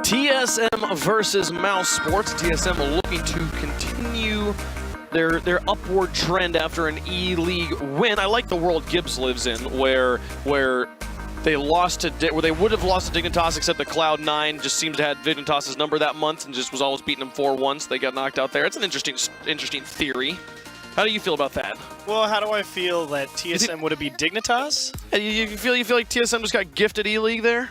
TSM versus Mousesports. TSM looking to continue their upward trend after an E-League win. I like the world Gibbs lives in, where they lost to where they would have lost to Dignitas, except that Cloud9 just seems to have Dignitas' number that month and just was always beating them 4-1, so they got knocked out there. It's an interesting theory. How do you feel about that? Well, how do I feel that TSM would it be Dignitas? You feel like TSM just got gifted E-League there?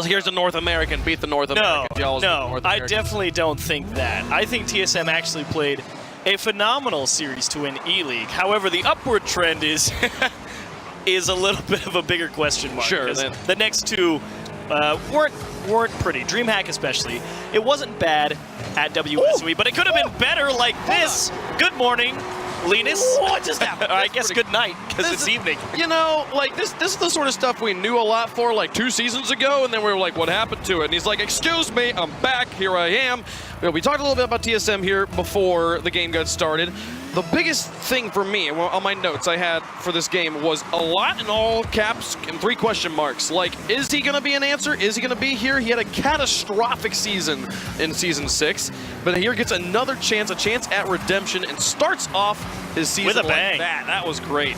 Here's the North American, beat the North American. No, I definitely don't think that. I think TSM actually played a phenomenal series to win E-League. However, the upward trend is is a little bit of a bigger question mark. Sure. The next two weren't pretty. DreamHack especially. It wasn't bad at WSOE, but it could have been better like this. Good morning, Linus. What just happened? I guess good night, because it's evening. You know, like this is the sort of stuff we knew a lot for like 2 seasons ago, and then we were like, what happened to it? And he's like, excuse me, I'm back, here I am. We talked a little bit about TSM here before the game got started. The biggest thing for me, on my notes I had for this game, was a lot in all caps and 3 question marks. Like, is he going to be an answer? Is he going to be here? He had a catastrophic season in Season 6, but here gets another chance, a chance at redemption, and starts off his season with a bang. Like that. That was great.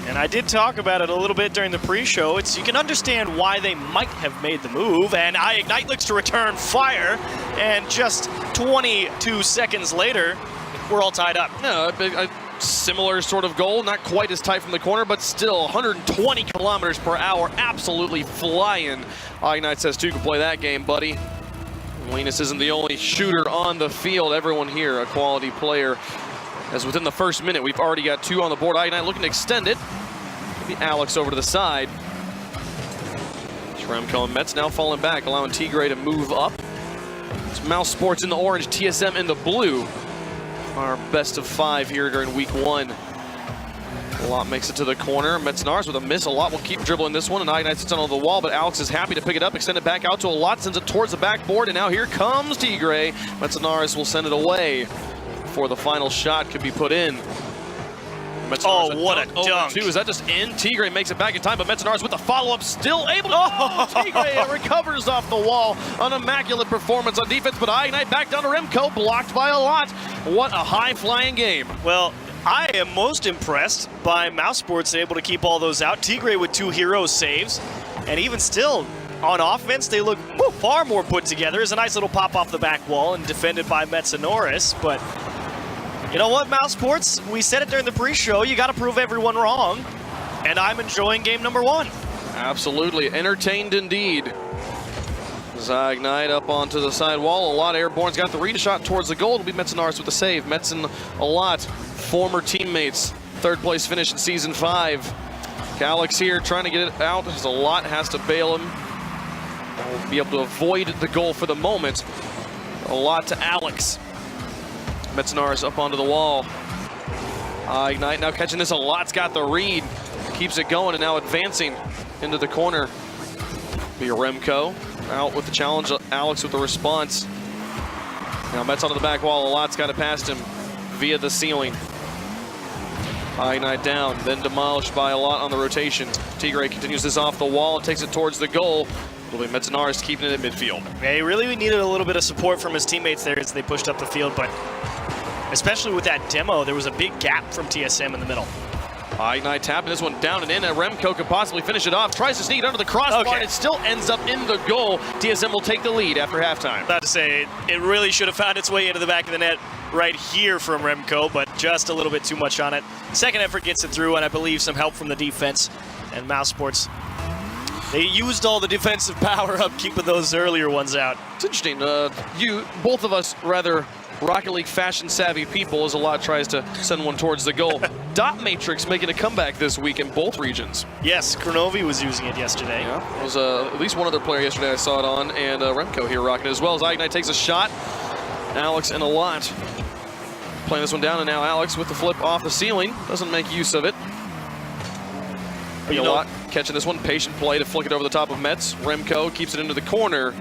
And I did talk about it a little bit during the pre-show. You can understand why they might have made the move, and iGNITE looks to return fire, and just 22 seconds later, we're all tied up. No, a similar sort of goal, not quite as tight from the corner, but still 120 kilometers per hour, absolutely flying. iGNITE says 2 can play that game, buddy. Linus isn't the only shooter on the field. Everyone here, a quality player. As within the first minute, we've already got 2 on the board. iGNITE looking to extend it. Maybe Alex over to the side. Remco and Mets now falling back, allowing Tigray to move up. It's Mousesports in the orange, TSM in the blue. Our best of 5 here during week 1. A lot makes it to the corner. Metsnars with a miss. A lot will keep dribbling this one, and iGNITE sits on the wall, but Alex is happy to pick it up, extend it back out to a lot, sends it towards the backboard, and now here comes Tigray. Metsnars will send it away before the final shot could be put in. Oh, what a dunk. Is that just in? Tigray makes it back in time, but Metsnars with the follow-up still able to... Oh, Tigray recovers off the wall. An immaculate performance on defense, but iGNITE back down to Remco, blocked by a lot. What a high-flying game. Well, I am most impressed by Mousesports able to keep all those out. Tigray with 2 hero saves, and even still, on offense, they look far more put together. It's a nice little pop off the back wall and defended by Metsnars, but... You know what, Mousesports? We said it during the pre-show. You got to prove everyone wrong, and I'm enjoying game number 1. Absolutely, entertained indeed. iGNITE up onto the side wall. A lot airborne's got the read shot towards the goal. It'll be Metsnars with the save. Mets and a lot, former teammates. 3rd place finish in Season 5. Alex here trying to get it out. A lot has to bail him. Will be able to avoid the goal for the moment. A lot to Alex. Metsnars up onto the wall. iGNITE now catching this. A lot's got the read. Keeps it going and now advancing into the corner. Be Remco out with the challenge. Alex with the response. Now Mets onto the back wall. A lot's got it past him via the ceiling. iGNITE down, then demolished by a lot on the rotation. Tigray continues this off the wall and takes it towards the goal. It'll be Metsnars keeping it in midfield. Yeah, he really needed a little bit of support from his teammates there as they pushed up the field, but especially with that demo, there was a big gap from TSM in the middle. iGNITE tapping this one down and in, and Remco could possibly finish it off. Tries to sneak it under the crossbar, and it still ends up in the goal. TSM will take the lead after halftime. About to say, it really should have found its way into the back of the net right here from Remco, but just a little bit too much on it. Second effort gets it through, and I believe some help from the defense. And Mousesports, they used all the defensive power up, keeping those earlier ones out. It's interesting. Both of us, rather Rocket League fashion-savvy people, as a lot tries to send one towards the goal. Dot Matrix making a comeback this week in both regions. Yes, Kronovi was using it yesterday. Yeah, it was at least one other player yesterday I saw it on, and Remco here rocking it as well as iGNITE takes a shot. Alex and a lot playing this one down, and now Alex with the flip off the ceiling. Doesn't make use of it. A lot catching this one. Patient play to flick it over the top of Mets. Remco keeps it into the corner.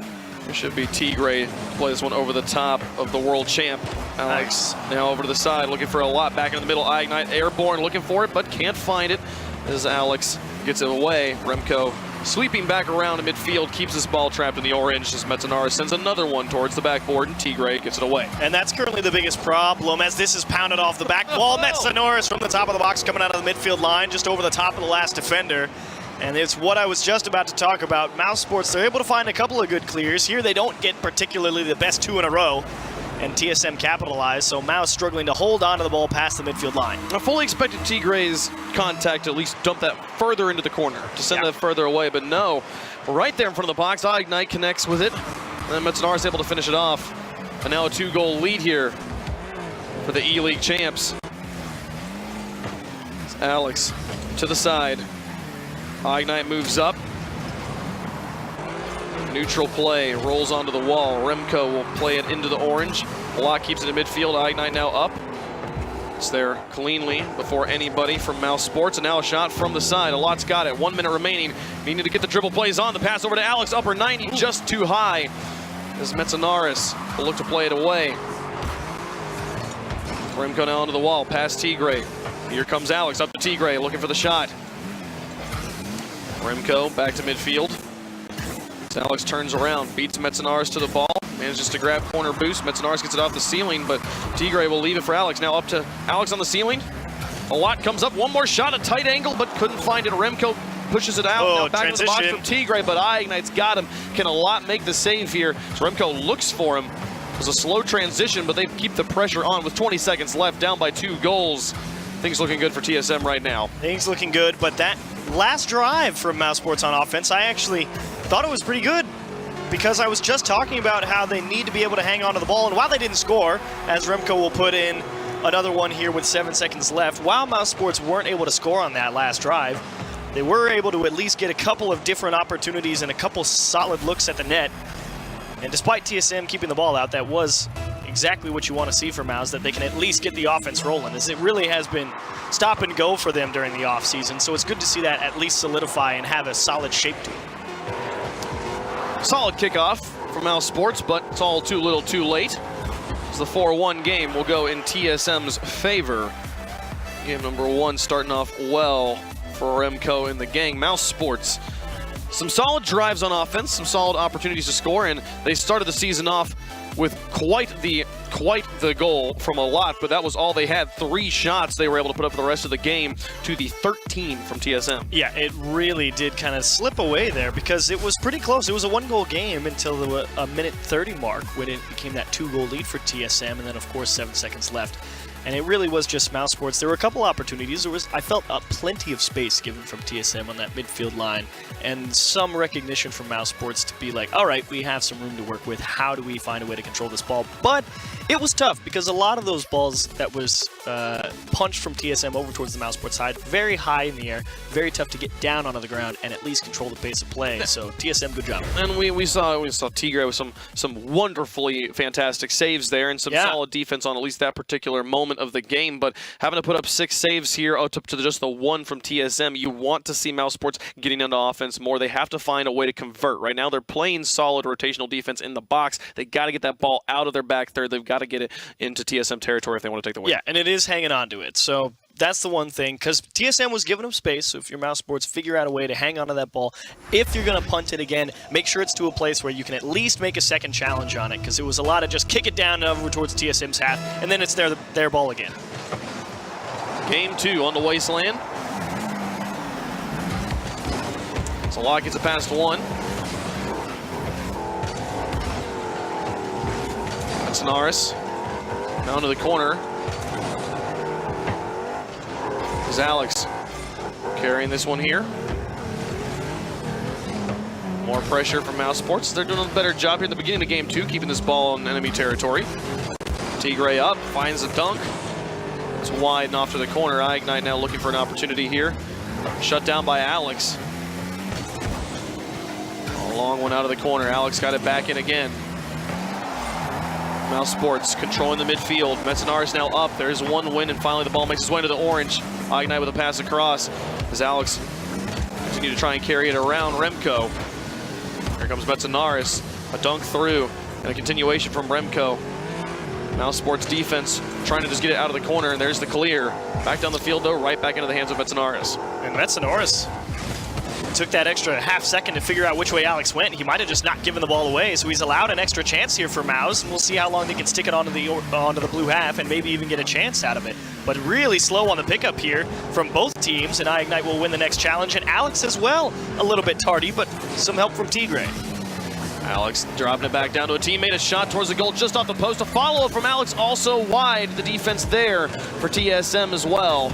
It should be Tigray to play this one over the top of the world champ. Alex now over to the side, looking for a lot back in the middle. iGNITE airborne, looking for it, but can't find it as Alex gets it away. Remco Sweeping back around in midfield, keeps this ball trapped in the orange as Metzenaris sends another one towards the backboard, and Tigre gets it away. And that's currently the biggest problem as this is pounded off the back wall. Metzenaris from the top of the box coming out of the midfield line, just over the top of the last defender. And it's what I was just about to talk about. Mousesports, they're able to find a couple of good clears. Here they don't get particularly the best 2 in a row. And TSM capitalized, so Mouse struggling to hold on to the ball past the midfield line. I fully expected Tigre's contact to at least dump that further into the corner, to send that further away, but no. Right there in front of the box, Ignite connects with it, and then Metzenaris able to finish it off. And now a 2-goal lead here for the E-League champs. It's Alex to the side. Ignite moves up. Neutral play, rolls onto the wall. Remco will play it into the orange. Block keeps it in midfield. Ignite now up. It's there cleanly before anybody from Mousesports. And now a shot from the side. A lot's got it. 1 minute remaining. Needing to get the dribble plays on. The pass over to Alex. Upper 90, just too high. As Metzenaris will look to play it away. Remco now onto the wall. Past Tigre. Here comes Alex up to Tigre looking for the shot. Remco back to midfield. Alex turns around, beats Metzenaris to the ball, manages to grab corner boost. Metzenaris gets it off the ceiling, but Tigre will leave it for Alex. Now up to Alex on the ceiling. A lot comes up, one more shot, a tight angle, but couldn't find it. Remco pushes it out. Now back to the box from Tigre, but Ignite's got him. Can a lot make the save here? So Remco looks for him. It was a slow transition, but they keep the pressure on with 20 seconds left, down by 2 goals. Things looking good for TSM right now. Things looking good, but that last drive from Mousesports on offense, I actually thought it was pretty good because I was just talking about how they need to be able to hang on to the ball. And while they didn't score, as Remco will put in another one here with 7 seconds left, while Mousesports weren't able to score on that last drive, they were able to at least get a couple of different opportunities and a couple solid looks at the net. And despite TSM keeping the ball out, that was exactly what you want to see from Mouse, that they can at least get the offense rolling, as it really has been stop and go for them during the offseason. So it's good to see that at least solidify and have a solid shape to it. Solid kickoff from Mousesports, but it's all too little too late. As the 4-1 game will go in TSM's favor. Game number 1 starting off well for Remco and the gang. Mousesports, some solid drives on offense, some solid opportunities to score, and they started the season off with quite the goal from a lot, but that was all they had. 3 shots they were able to put up for the rest of the game to the 13 from TSM. Yeah, it really did kind of slip away there because it was pretty close. It was a 1-goal game until the minute 30 mark when it became that 2-goal lead for TSM, and then of course 7 seconds left. And it really was just Mousesports. There were a couple opportunities. I felt plenty of space given from TSM on that midfield line, and some recognition from Mousesports to be like, all right, we have some room to work with. How do we find a way to control this ball? But it was tough because a lot of those balls that was punched from TSM over towards the Mousesports side, very high in the air, very tough to get down onto the ground and at least control the pace of play. So TSM, good job. And we saw Tigre with some wonderfully fantastic saves there and some solid defense on at least that particular moment of the game, but having to put up 6 saves here up to just the 1 from TSM, you want to see Mousesports getting into offense more. They have to find a way to convert. Right now they're playing solid rotational defense in the box. They got to get that ball out of their back third. They've got to get it into TSM territory if they want to take the win. Yeah, and it is hanging on to it. So that's the one thing, because TSM was giving them space. So if you're Mousesports, figure out a way to hang on to that ball. If you're going to punt it again, make sure it's to a place where you can at least make a second challenge on it, because it was a lot of just kick it down and over towards TSM's half, and then it's their ball again. Game 2 on the wasteland. So Locke gets it past 1. That's Naris. Down to the corner is Alex carrying this one here. More pressure from Mousesports. They're doing a better job here at the beginning of game 2, keeping this ball in enemy territory. Tigre up, finds a dunk. It's wide and off to the corner. Ignite now looking for an opportunity here. Shut down by Alex. A long one out of the corner. Alex got it back in again. Mousesports controlling the midfield. Metzenaris now up. There's 1 win, and finally the ball makes its way to the orange. Ignite with a pass across as Alex continue to try and carry it around Remco. Here comes Metzenaris. A dunk through and a continuation from Remco. Mousesports defense trying to just get it out of the corner, and there's the clear. Back down the field, though, right back into the hands of Metzenaris. And Metzenaris took that extra half second to figure out which way Alex went. He might have just not given the ball away, so he's allowed an extra chance here for Mouse, and we'll see how long they can stick it onto the blue half and maybe even get a chance out of it. But really slow on the pickup here from both teams, and iGnite will win the next challenge, and Alex as well, a little bit tardy, but some help from Tigre. Alex dropping it back down to a teammate, a shot towards the goal just off the post. A follow-up from Alex, also wide. The defense there for TSM as well.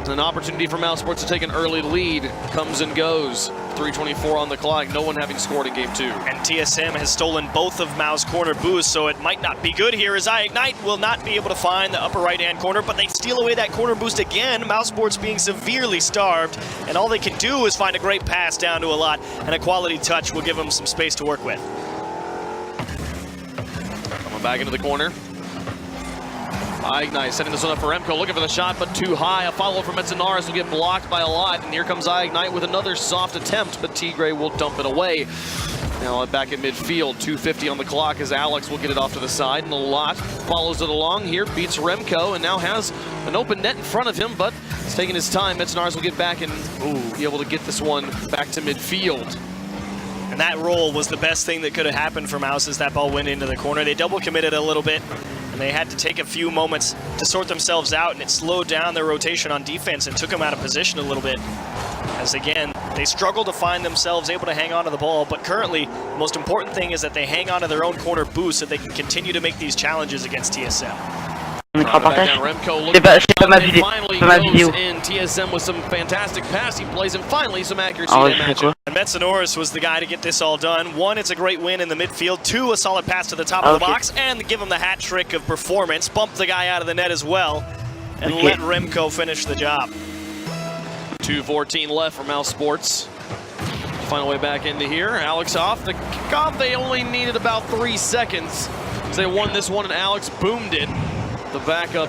An opportunity for Mousesports to take an early lead. Comes and goes. 3:24 on the clock, no one having scored in game 2. And TSM has stolen both of Mao's corner boosts, so it might not be good here as iGnite will not be able to find the upper right-hand corner, but they steal away that corner boost again. Mousesports being severely starved, and all they can do is find a great pass down to a lot, and a quality touch will give them some space to work with. Coming back into the corner. iGnite setting this one up for Remco, looking for the shot, but too high. A follow from Metzenaris will get blocked by a lot, and here comes iGnite with another soft attempt, but Tigre will dump it away. Now back at midfield, 2:50 on the clock as Alex will get it off to the side, and a lot follows it along here, beats Remco, and now has an open net in front of him, but it's taking his time. Metzenaris will get back and be able to get this one back to midfield. And that roll was the best thing that could have happened for Mouse as that ball went into the corner. They double committed a little bit, and they had to take a few moments to sort themselves out, and it slowed down their rotation on defense and took them out of position a little bit. As again, they struggle to find themselves able to hang on to the ball, but currently, the most important thing is that they hang on to their own corner boost so they can continue to make these challenges against TSM. Remco looking finally goes in. TSM with some fantastic passing plays and finally some accuracy in matchup. And Metzenaris was the guy to get this all done. 1, it's a great win in the midfield. 2, a solid pass to the top of the box, and give him the hat trick of performance. Bump the guy out of the net as well, and let Remco finish the job. 2:14 left for Mousesports. Find a way back into here. Alex off the kickoff. They only needed about 3 seconds. They won this one, and Alex boomed it. The backup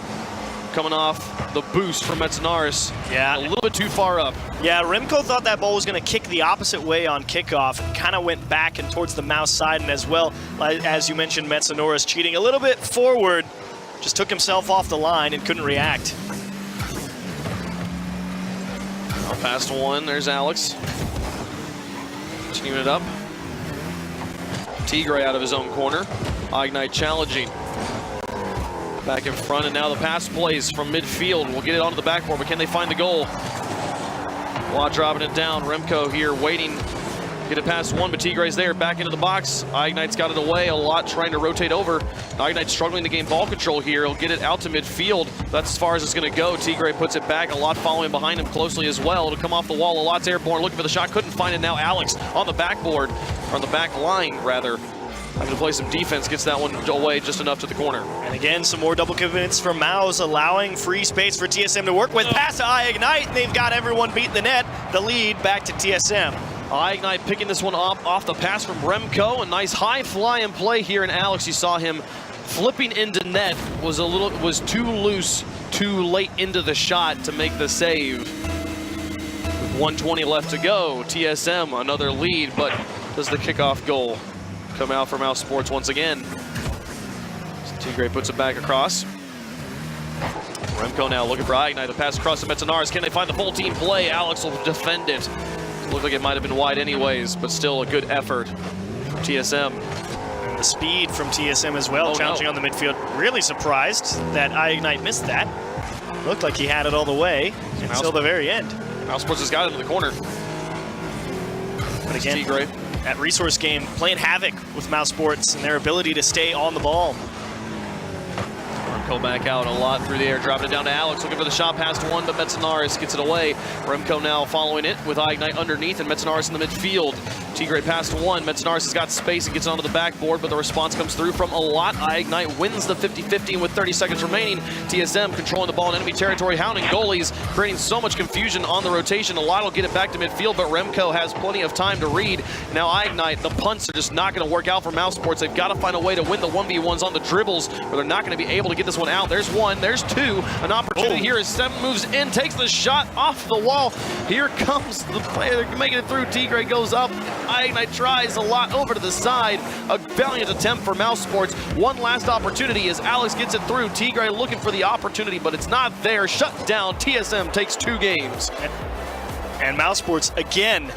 coming off the boost from Metzenaris. Yeah. A little bit too far up. Yeah, Remco thought that ball was going to kick the opposite way on kickoff. It kind of went back and towards the Mouse side, and as well, as you mentioned, Metzenaris cheating a little bit forward. Just took himself off the line and couldn't react. Now past one, there's Alex. Continuing it up. Tigre out of his own corner. iGnite challenging. Back in front, and now the pass plays from midfield. We'll get it onto the backboard, but can they find the goal? Watt dropping it down. Remco here waiting. Get it past one, but Tigre's there. Back into the box. iGnite's got it away. A lot trying to rotate over. iGnite struggling to gain ball control here. He'll get it out to midfield. That's as far as it's going to go. Tigre puts it back. A lot following behind him closely as well. It'll come off the wall. A lot's airborne. Looking for the shot. Couldn't find it. Now Alex on the backboard, or on the back line, rather. Having to play some defense, gets that one away just enough to the corner. And again, some more double commits from Mouse, allowing free space for TSM to work with. Pass to iGnite, and they've got everyone beat the net. The lead back to TSM. iGnite picking this one up off the pass from Remco. A nice high fly and play here, and Alex, you saw him flipping into net. Was too loose, too late into the shot to make the save. With 1:20 left to go, TSM another lead, but does the kickoff goal come out for Mousesports once again? Tigre puts it back across. Remco now looking for iGnite. The pass across to Metzenaris. Can they find the full team play? Alex will defend it. Looked like it might have been wide anyways, but still a good effort from TSM. And the speed from TSM as well, challenging on the midfield. Really surprised that iGnite missed that. Looked like he had it all the way until the very end. Mousesports has got it in the corner. But again, Tigre. That resource game playing havoc with Mousesports and their ability to stay on the ball. Remco back out a lot through the air, dropping it down to Alex, looking for the shot past one, but Metzenaris gets it away. Remco now following it with iGnite underneath and Metzenaris in the midfield. Tigre past one, Metzenaris has got space and gets onto the backboard, but the response comes through from a lot. iGnite wins the 50-50 with 30 seconds remaining. TSM controlling the ball in enemy territory, hounding goalies, creating so much confusion on the rotation. A lot will get it back to midfield, but Remco has plenty of time to read. Now iGnite, the punts are just not going to work out for Mousesports. They've got to find a way to win the 1v1s on the dribbles, or they're not going to be able to get this one out. There's one, there's two. An opportunity here as Seven moves in, takes the shot off the wall. Here comes the player making it through. Tigre goes up. iGnite tries a lot over to the side. A valiant attempt for Mousesports. One last opportunity as Alex gets it through. Tigre looking for the opportunity, but it's not there. Shut down. TSM takes 2 games. And Mousesports, again,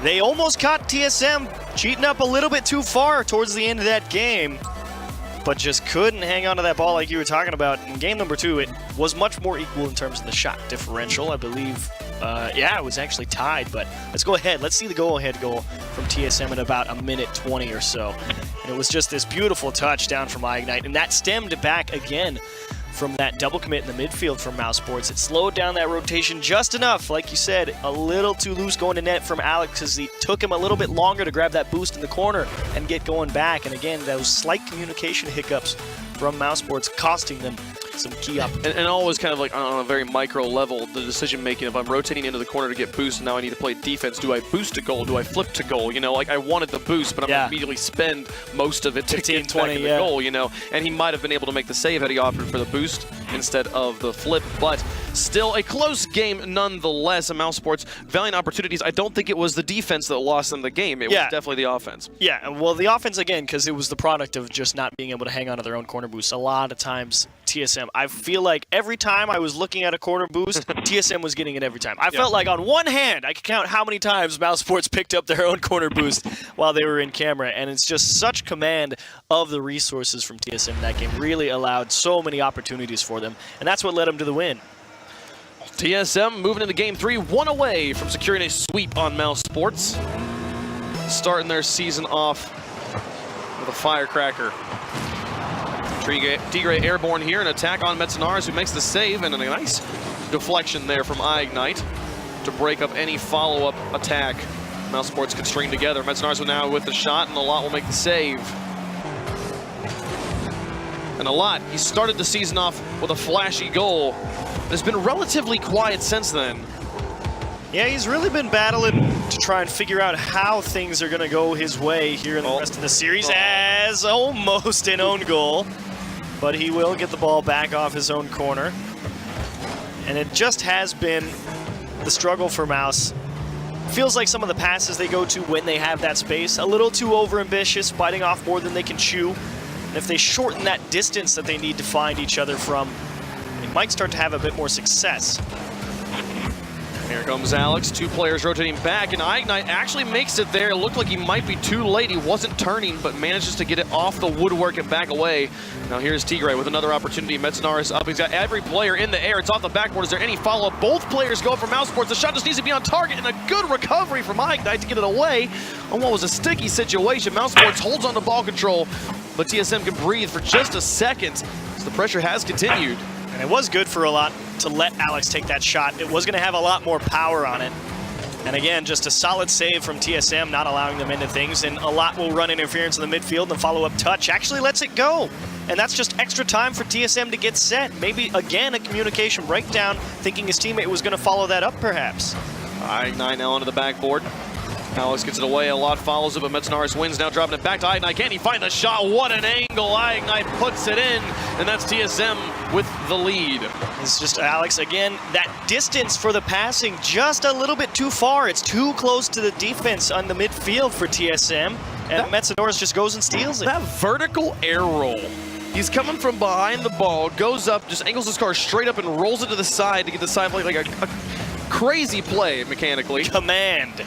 they almost caught TSM cheating up a little bit too far towards the end of that game, but just couldn't hang on to that ball like you were talking about. In game number 2, it was much more equal in terms of the shot differential. I believe, yeah, it was actually tied, but let's go ahead. Let's see the go-ahead goal from TSM in about 1:20 or so. And it was just this beautiful touchdown from Ignite, and that stemmed back again from that double commit in the midfield from Mousesports. It slowed down that rotation just enough. Like you said, a little too loose going to net from Alex, as it took him a little bit longer to grab that boost in the corner and get going back. And again, those slight communication hiccups from Mousesports costing them some key up. And always kind of like on a very micro level, the decision making, if I'm rotating into the corner to get boost and now I need to play defense, do I boost to goal? Do I flip to goal? You know, like I wanted the boost, but I'm going to immediately spend most of it to get back in the goal, you know? And he might have been able to make the save had he opted for the boost instead of the flip, but still a close game nonetheless. And Mousesports, valiant opportunities. I don't think it was the defense that lost them the game. It was definitely the offense. Yeah, well, the offense, again, because it was the product of just not being able to hang on to their own corner boost. A lot of times, TSM, I feel like every time I was looking at a corner boost, TSM was getting it every time. I felt like on one hand, I could count how many times Mousesports picked up their own corner boost while they were in camera, and it's just such command of the resources from TSM in that game. Really allowed so many opportunities for them, and that's what led them to the win. TSM moving into game 3, 1 away from securing a sweep on Mousesports. Starting their season off with a firecracker. Tigray airborne here, an attack on Metzenaars, who makes the save, and a nice deflection there from Ignite to break up any follow-up attack Mousesports could string together. Metzenaars now with the shot, and Alot will make the save. And Alot, he started the season off with a flashy goal. Has been relatively quiet since then. Yeah, he's really been battling to try and figure out how things are going to go his way here in the rest of the series, as almost an own goal. But he will get the ball back off his own corner. And it just has been the struggle for Mouse. Feels like some of the passes they go to when they have that space, a little too overambitious, biting off more than they can chew. And if they shorten that distance that they need to find each other from, they might start to have a bit more success. Here comes Alex, 2 players rotating back, and Ignite actually makes it there. It looked like he might be too late. He wasn't turning, but manages to get it off the woodwork and back away. Now here's Tigray with another opportunity. Metzenaars up. He's got every player in the air. It's off the backboard. Is there any follow-up? Both players go for Mousesports. The shot just needs to be on target, and a good recovery from Ignite to get it away on what was a sticky situation. Mousesports holds on to ball control, but TSM can breathe for just a second as the pressure has continued. And it was good for Alot to let Alex take that shot. It was going to have a lot more power on it. And again, just a solid save from TSM, not allowing them into things. And Alot will run interference in the midfield, and the follow-up touch actually lets it go. And that's just extra time for TSM to get set. Maybe, again, a communication breakdown, thinking his teammate was going to follow that up, perhaps. Ignite now onto the backboard. Alex gets it away, Alot follows it, but Metzenaars wins, now dropping it back to Ignite. Can he find the shot? What an angle! Ignite puts it in, and that's TSM with the lead. It's just Alex, again, that distance for the passing, just a little bit too far. It's too close to the defense on the midfield for TSM, and Metzenaars just goes and steals it. That vertical air roll. He's coming from behind the ball, goes up, just angles his car straight up and rolls it to the side to get the side play, like a crazy play mechanically. Command.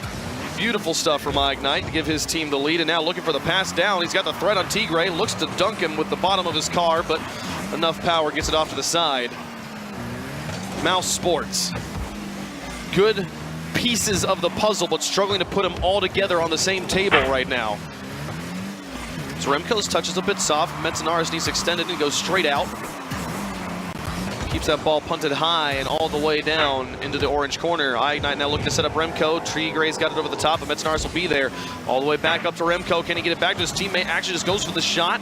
Beautiful stuff from Ignite to give his team the lead, and now looking for the pass down. He's got the threat on Tigray, looks to dunk him with the bottom of his car, but enough power gets it off to the side. Mousesports. Good pieces of the puzzle, but struggling to put them all together on the same table right now. So Remco's touch is a bit soft. Metzenaars needs extended and goes straight out. Keeps that ball punted high and all the way down into the orange corner. Ignite now looking to set up Remco. Tigray got it over the top, but Metzenaars will be there. All the way back up to Remco. Can he get it back to his teammate? Actually just goes for the shot.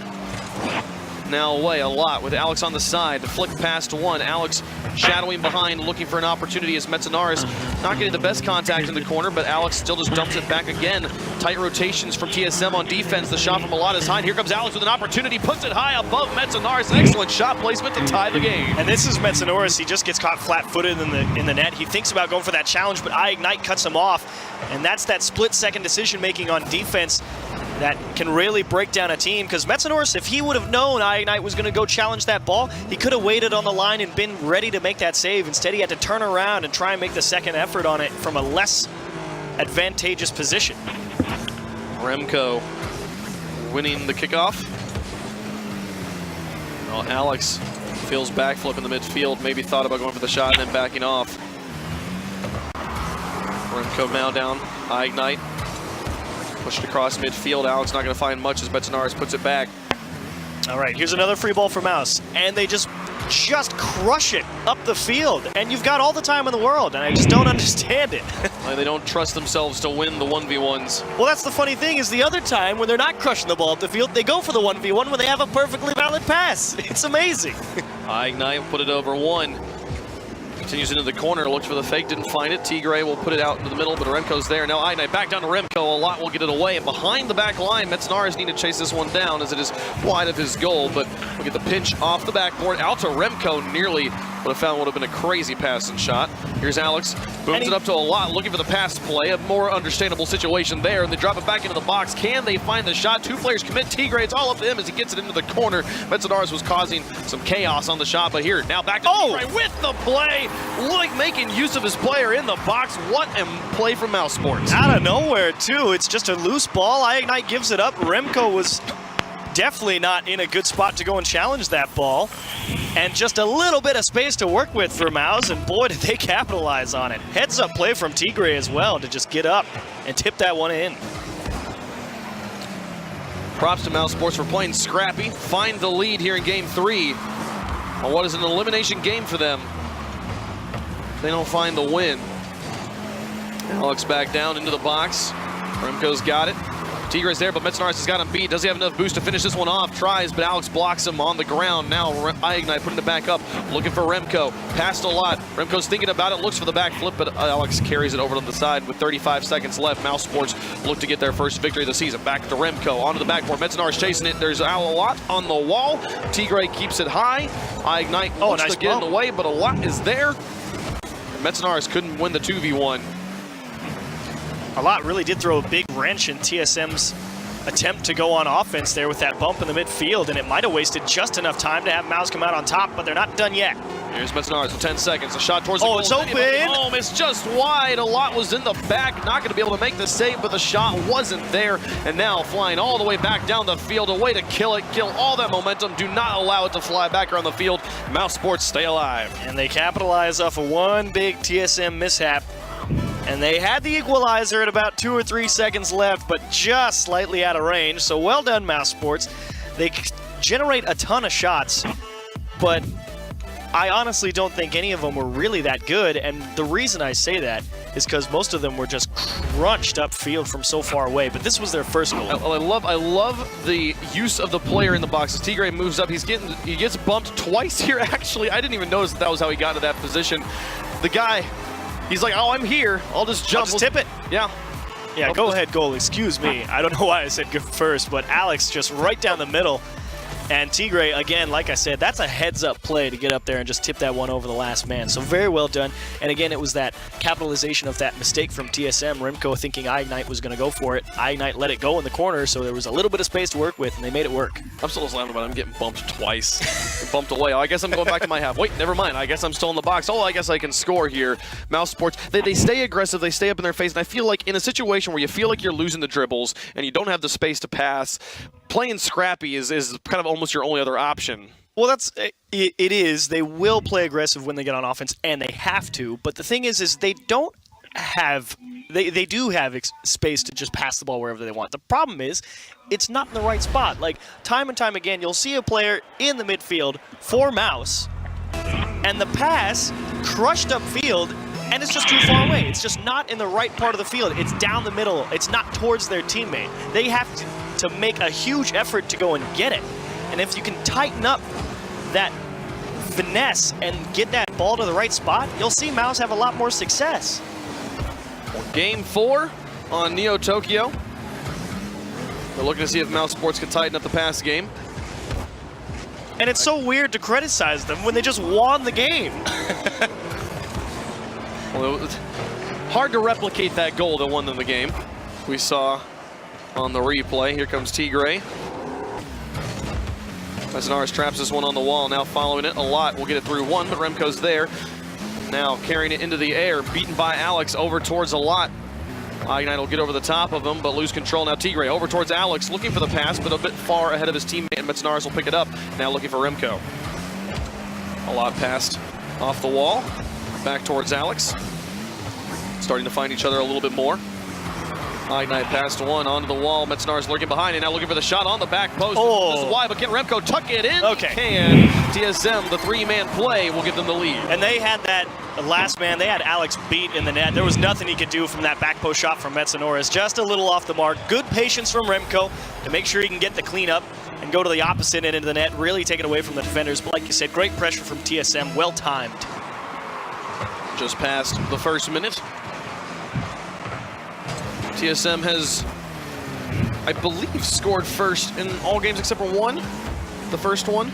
Now away Alot with Alex on the side. The flick past one. Alex shadowing behind, looking for an opportunity as Metzenaars not getting the best contact in the corner, but Alex still just dumps it back again. Tight rotations from TSM on defense. The shot from Alot is high. And here comes Alex with an opportunity. Puts it high above Metzenaars. Excellent shot placement to tie the game. And this is Metzenaars. He just gets caught flat-footed in the net. He thinks about going for that challenge, but Ignite cuts him off. And that's that split-second decision-making on defense. that can really break down a team. Because Metzenhorst, if he would have known Ignite was going to go challenge that ball, he could have waited on the line and been ready to make that save. Instead, he had to turn around and try and make the second effort on it from a less advantageous position. Remco winning the kickoff. Well, Alex feels backflip in the midfield, maybe thought about going for the shot and then backing off. Remco now down, Ignite. Pushed across midfield. Alex not going to find much as Metzenhorst puts it back. All right, here's another free ball for Mouse. And they just crush it up the field. And you've got all the time in the world, and I just don't understand it. They don't trust themselves to win the 1v1s. Well, that's the funny thing, is the other time when they're not crushing the ball up the field, they go for the 1v1 when they have a perfectly valid pass. It's amazing. Ignite put it over one. Continues into the corner, looked for the fake, didn't find it. Tigray will put it out into the middle, but Remco's there. Now Ignite back down to Remco. A lot will get it away. And behind the back line, Metzenhorst need to chase this one down as it is wide of his goal. But we'll get the pinch off the backboard. Out to Remco, nearly would have found would have been a crazy pass and shot. Here's Alex, booms it up to a lot, looking for the pass play. A more understandable situation there, and they drop it back into the box. Can they find the shot? Two players commit. Tigray, it's all up to him as he gets it into the corner. Metzenhorst was causing some chaos on the shot, but here, now back to Tigray with the play. Like making use of his player in the box. What a play from Mousesports. Out of nowhere, too. It's just a loose ball. Ignite gives it up. Remco was definitely not in a good spot to go and challenge that ball. And just a little bit of space to work with for Mouse, and boy, did they capitalize on it. Heads up play from Tigray as well to just get up and tip that one in. Props to Mousesports for playing scrappy. Find the lead here in game 3 on what is an elimination game for them. They don't find the win. Alex back down into the box. Remco's got it. Tigray's there, but Metzenhorst has got him beat. Does he have enough boost to finish this one off? Tries, but Alex blocks him on the ground. Now Ignite putting it back up, looking for Remco. Passed a lot. Remco's thinking about it, looks for the back flip, but Alex carries it over to the side with 35 seconds left. Mousesports look to get their first victory of the season. Back to Remco, onto the backboard. Metzenhorst chasing it. There's a lot on the wall. Tigray keeps it high. Ignite wants to get in the way, but a lot is there. Metzenhorst couldn't win the 2v1. A lot really did throw a big wrench in TSM's attempt to go on offense there with that bump in the midfield, and it might have wasted just enough time to have Mouse come out on top, but they're not done yet. Here's Metzenhorst with 10 seconds. A shot towards the goal. Oh, it's open. Home. It's just wide. A lot was in the back. Not going to be able to make the save, but the shot wasn't there. And now flying all the way back down the field. A way to kill it. Kill all that momentum. Do not allow it to fly back around the field. Mousesports stay alive. And they capitalize off of one big TSM mishap. And they had the equalizer at about 2 or 3 seconds left, but just slightly out of range. So well done, Mousesports. They generate a ton of shots, but I honestly don't think any of them were really that good. And the reason I say that is because most of them were just crunched upfield from so far away. But this was their first goal. I love the use of the player in the box. As Tigray moves up, he gets bumped twice here. Actually, I didn't even notice that was how he got to that position. The guy, he's like, oh, I'm here. I'll just jump. I'll just tip it. Yeah. Yeah, go ahead, goal. Excuse me. I don't know why I said good first, but Alex just right down the middle. And Tigray, again, like I said, that's a heads-up play to get up there and just tip that one over the last man. So very well done. And again, it was that capitalization of that mistake from TSM. Remco thinking Ignite was going to go for it. Ignite let it go in the corner, so there was a little bit of space to work with, and they made it work. I'm still laughing about it. I'm getting bumped twice. Bumped away. Oh, I guess I'm going back to my half. Wait, never mind. I guess I'm still in the box. Oh, I guess I can score here. Mousesports, they stay aggressive. They stay up in their face. And I feel like in a situation where you feel like you're losing the dribbles and you don't have the space to pass, playing scrappy is kind of almost your only other option. Well, it is. They will play aggressive when they get on offense, and they have to. But the thing is they don't have they do have space to just pass the ball wherever they want. The problem is it's not in the right spot. Like time and time again, you'll see a player in the midfield for Mouse, and the pass crushed upfield, and it's just too far away. It's just not in the right part of the field. It's down the middle. It's not towards their teammate. They have to make a huge effort to go and get it. And if you can tighten up that finesse and get that ball to the right spot, you'll see Mouse have a lot more success. Game 4 on Neo Tokyo. We're looking to see if Mousesports can tighten up the pass game. And it's so weird to criticize them when they just won the game. Well, it was hard to replicate that goal that won them the game. We saw on the replay. Here comes Tigray. Metzinaris traps this one on the wall, now following it a lot. We'll get it through one, but Remco's there. Now carrying it into the air, beaten by Alex over towards a lot. Ignite will get over the top of him, but lose control. Now Tigray over towards Alex, looking for the pass, but a bit far ahead of his teammate, and Metzinaris will pick it up. Now looking for Remco. A lot passed off the wall, back towards Alex. Starting to find each other a little bit more. Ignite passed one onto the wall. Metzinaris lurking behind and now looking for the shot on the back post. Oh. This is why, but can Remco tuck it in? Okay. He can. TSM, the three-man play, will give them the lead. And they had that last man, they had Alex beat in the net. There was nothing he could do from that back post shot from Metzinaris. Just a little off the mark. Good patience from Remco to make sure he can get the cleanup and go to the opposite end into the net, really take it away from the defenders. But like you said, great pressure from TSM, well timed. Just past the first minute. TSM has, I believe, scored first in all games except for one. The first one.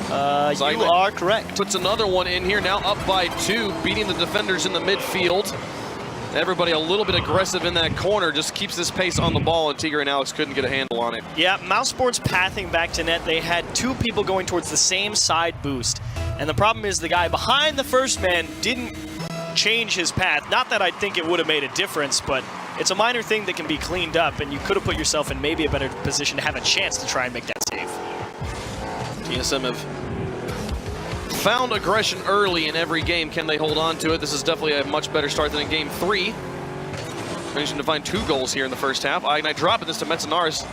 You are correct. Puts another one in here, now up by 2, beating the defenders in the midfield. Everybody a little bit aggressive in that corner, just keeps this pace on the ball, and Tigray and Alex couldn't get a handle on it. Yeah, Mousesports pathing back to net. They had 2 people going towards the same side boost. And the problem is the guy behind the first man didn't change his path. Not that I think it would have made a difference, but it's a minor thing that can be cleaned up, and you could have put yourself in maybe a better position to have a chance to try and make that save. TSM have found aggression early in every game. Can they hold on to it? This is definitely a much better start than in game 3. Managing to find 2 goals here in the first half. Ignite dropping this to Metzinaris.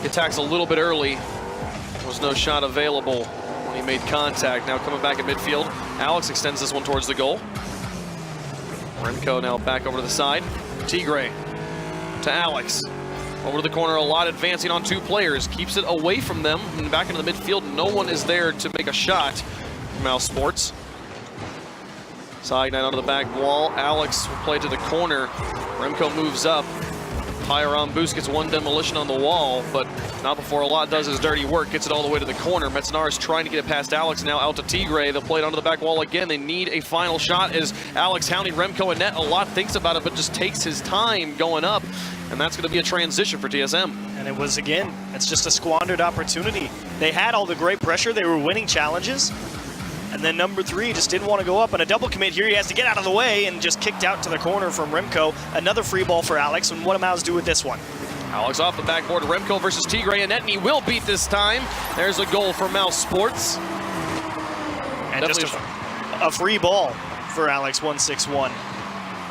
He attacks a little bit early. There was no shot available when he made contact. Now coming back at midfield. Alex extends this one towards the goal. Remco now back over to the side. Tigray to Alex. Over to the corner, a lot advancing on 2 players. Keeps it away from them and back into the midfield. No one is there to make a shot. Mousesports. Side Ignite onto the back wall. Alex will play to the corner. Remco moves up. Higher on boost, gets one demolition on the wall, but not before a lot does his dirty work. Gets it all the way to the corner. Metzinaris trying to get it past Alex, now out to Tigray. They'll play it onto the back wall again. They need a final shot as Alex hounding Remco in net. A lot thinks about it, but just takes his time going up, and that's going to be a transition for TSM. And it was, again, it's just a squandered opportunity. They had all the great pressure. They were winning challenges. And then number 3 just didn't want to go up. And a double commit here. He has to get out of the way and just kicked out to the corner from Remco. Another free ball for Alex. And what do Mouse do with this one? Alex off the backboard. Remco versus Tigray in net, and he will beat this time. There's a goal for Mousesports. And definitely just a free ball for Alex, 1-6-1.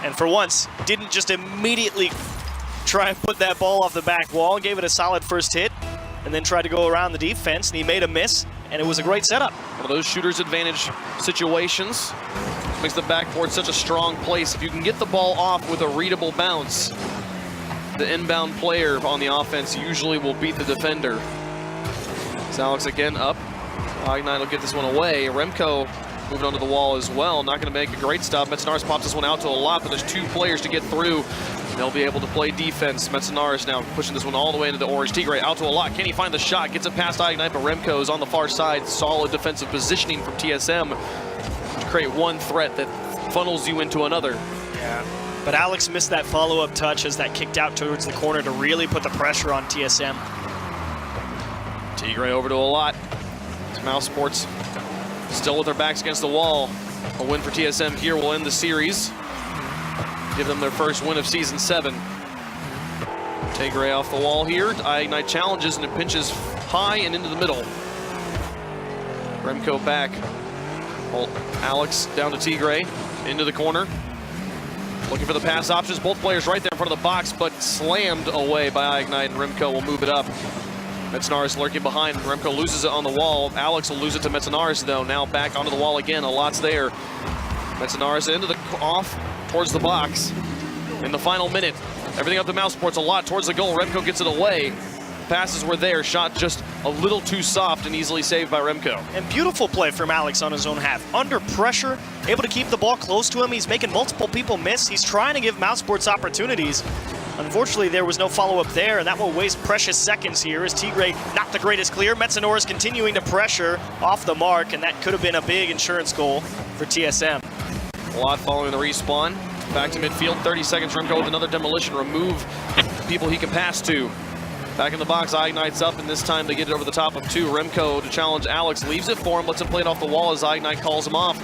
And for once, didn't just immediately try and put that ball off the back wall. Gave it a solid first hit. And then tried to go around the defense. And he made a miss. And it was a great setup. One of those shooter's advantage situations. Makes the backboard such a strong place. If you can get the ball off with a readable bounce, the inbound player on the offense usually will beat the defender. So Alex again up. Ignite will get this one away. Remco moving onto the wall as well. Not going to make a great stop. Metzinaris pops this one out to a lot, but there's 2 players to get through. They'll be able to play defense. Metzinaris now pushing this one all the way into the orange. Tigray out to a lot. Can he find the shot? Gets it past Ignite, but Remco's on the far side. Solid defensive positioning from TSM to create one threat that funnels you into another. Yeah. But Alex missed that follow-up touch as that kicked out towards the corner to really put the pressure on TSM. Tigray over to a lot. Mousesports still with their backs against the wall. A win for TSM here will end the series. Give them their first win of Season 7. Tigray off the wall here. Ignite challenges and it pinches high and into the middle. Remco back. Well, Alex down to Tigray. Into the corner. Looking for the pass options. Both players right there in front of the box, but slammed away by Ignite, and Remco will move it up. Metzinaris lurking behind. Remco loses it on the wall. Alex will lose it to Metzinaris, though. Now back onto the wall again. A lot's there. Metzinaris into the off towards the box in the final minute. Everything up to Mousesports, a lot towards the goal. Remco gets it away. Passes were there. Shot just a little too soft and easily saved by Remco. And beautiful play from Alex on his own half. Under pressure, able to keep the ball close to him. He's making multiple people miss. He's trying to give Mousesports opportunities. Unfortunately, there was no follow-up there, and that will waste precious seconds here as Tigray not the greatest clear. Metzinaris continuing to pressure off the mark, and that could have been a big insurance goal for TSM. A lot following the respawn. Back to midfield, 30 seconds. Remco with another demolition. Remove people he can pass to. Back in the box, Ignite's up, and this time they get it over the top of 2. Remco to challenge Alex, leaves it for him, lets him play it off the wall as Ignite calls him off.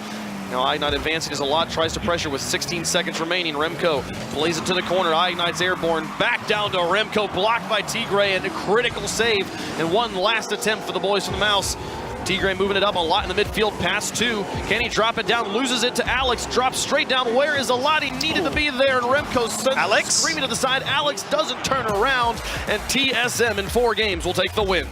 Now Ignite advancing as a lot, tries to pressure with 16 seconds remaining. Remco plays it to the corner. Ignite's airborne, back down to Remco, blocked by Tigray, and a critical save, and one last attempt for the boys from the Mouse. Tigray moving it up a lot in the midfield, pass 2. Can he drop it down? Loses it to Alex, drops straight down. Where is Alati? Needed to be there, and Remco screaming to the side. Alex doesn't turn around, and TSM in 4 games will take the win.